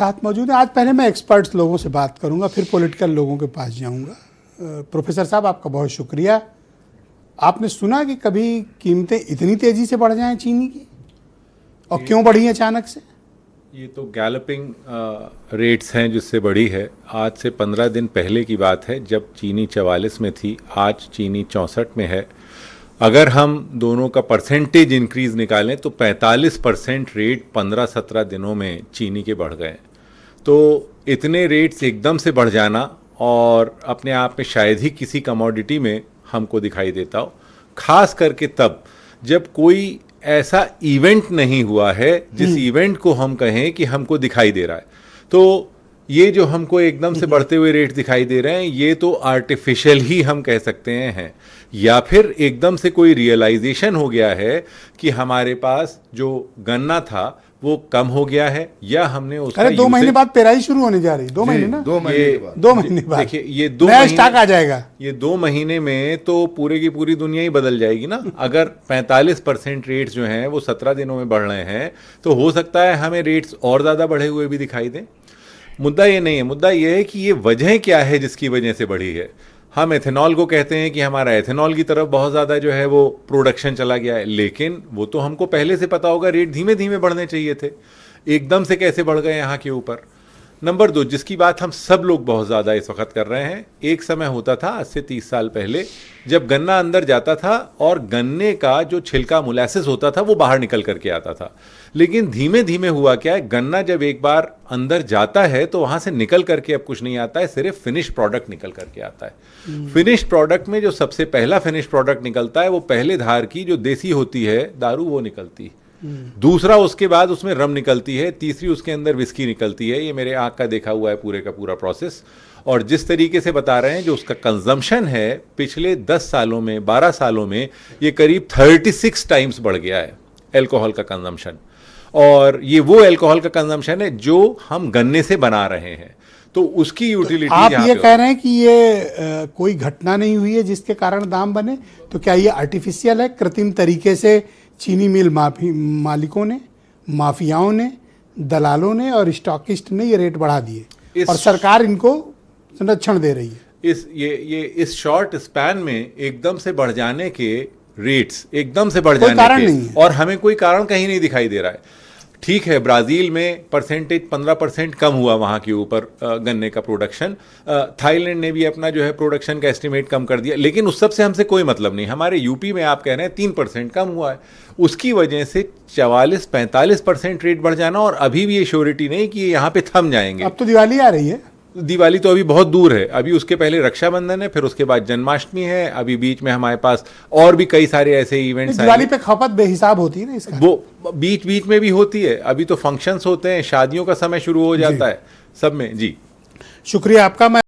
साथ मौजूद हैं। आज पहले मैं एक्सपर्ट्स लोगों से बात करूंगा, फिर पॉलिटिकल लोगों के पास जाऊंगा। प्रोफेसर साहब, आपका बहुत शुक्रिया। आपने सुना कि कभी कीमतें इतनी तेजी से बढ़ जाएं चीनी की, और क्यों बढ़ी अचानक से? ये तो गैलपिंग रेट्स हैं जिससे बढ़ी है। आज से 15 दिन पहले की बात है जब चीनी 44 में थी, आज चीनी 64 में है। अगर हम दोनों का परसेंटेज इंक्रीज निकालें तो 45% रेट 15-17 दिनों में चीनी के बढ़ गए। तो इतने रेट्स एकदम से बढ़ जाना और अपने आप में शायद ही किसी कमोडिटी में हमको दिखाई देता हो, खास करके तब जब कोई ऐसा इवेंट नहीं हुआ है जिस इवेंट को हम कहें कि हमको दिखाई दे रहा है। तो ये जो हमको एकदम से बढ़ते हुए रेट दिखाई दे रहे हैं, ये तो आर्टिफिशियल ही हम कह सकते हैं, या फिर एकदम से कोई रियलाइजेशन हो गया है कि हमारे पास जो गन्ना था वो कम हो गया है, या हमने उसका 2 महीने बाद पेराई शुरू होने जा रही। 2 महीने ना, 2 महीने के बाद 2 महीने बाद देखिए ये 2 नया महीने स्टॉक आ जाएगा। ये 2 महीने में तो पूरे की पूरी दुनिया ही बदल जाएगी ना। अगर 45% रेट्स जो हैं वो 17 दिनों में बढ़ रहे हैं तो हो सकता है हमें रेट्स और ज़्यादा बढ़े हुए भी दिखाई दें। मुद्दा ये नहीं है, मुद्दा ये है कि ये वजह क्या है जिसकी वजह से बढ़ी है। हम एथेनॉल को कहते हैं कि हमारा एथेनॉल की तरफ बहुत ज़्यादा जो है वो प्रोडक्शन चला गया है, लेकिन वो तो हमको पहले से पता होगा रेट धीमे धीमे बढ़ने चाहिए थे, एकदम से कैसे बढ़ गए यहाँ के ऊपर। नंबर 2, जिसकी बात हम सब लोग बहुत ज़्यादा इस वक्त कर रहे हैं, एक समय होता था आज से 30 साल पहले जब गन्ना अंदर जाता था और गन्ने का जो छिलका मोलासिस होता था वो बाहर निकल करके आता था। लेकिन धीमे धीमे हुआ क्या है, गन्ना जब एक बार अंदर जाता है तो वहाँ से निकल करके अब कुछ नहीं आता है, सिर्फ फिनिश प्रोडक्ट निकल करके आता है। फिनिश प्रोडक्ट में जो सबसे पहला फिनिश प्रोडक्ट निकलता है वो पहले धार की जो देसी होती है दारू वो निकलती है, दूसरा उसके बाद उसमें रम निकलती है, तीसरी उसके अंदर विस्की निकलती है। ये मेरे आँख का देखा हुआ है पूरे का पूरा प्रोसेस। और जिस तरीके से बता रहे हैं जो उसका कंजम्पशन है पिछले 10 सालों में 12 सालों में ये करीब 36 टाइम्स बढ़ गया है एल्कोहल का कंजम्पशन। और ये वो एल्कोहल का कंजम्पशन है जो हम गन्ने से बना रहे हैं, तो उसकी यूटिलिटी तो आप ये कह रहे हैं कि ये कोई घटना नहीं हुई है जिसके कारण दाम बने? तो क्या ये आर्टिफिशियल है, कृत्रिम तरीके से चीनी मिल मालिकों ने, माफियाओं ने, दलालों ने और स्टॉकिस्ट ने ये रेट बढ़ा दिए और सरकार इनको संरक्षण दे रही है? इस शॉर्ट स्पैन में एकदम से बढ़ जाने के रेट्स एकदम से बढ़ जाने कारण के नहीं है। और हमें कोई कारण कहीं नहीं दिखाई दे रहा है। ठीक है, ब्राज़ील में परसेंटेज 15% कम हुआ वहाँ के ऊपर गन्ने का प्रोडक्शन। थाईलैंड ने भी अपना जो है प्रोडक्शन का एस्टिमेट कम कर दिया, लेकिन उस सब से हमसे कोई मतलब नहीं। हमारे यूपी में आप कह रहे हैं 3% कम हुआ है, उसकी वजह से 44-45% रेट बढ़ जाना, और अभी भी ये श्योरिटी नहीं कि ये यहाँ पे थम जाएंगे। अब तो दिवाली आ रही है। दिवाली तो अभी बहुत दूर है, अभी उसके पहले रक्षाबंधन है, फिर उसके बाद जन्माष्टमी है, अभी बीच में हमारे पास और भी कई सारे ऐसे इवेंट्स आएंगे। दिवाली पे खपत बेहिसाब होती है ना इसका? वो बीच बीच में भी होती है, अभी तो फंक्शंस होते हैं, शादियों का समय शुरू हो जाता है सब में। जी शुक्रिया आपका। मैं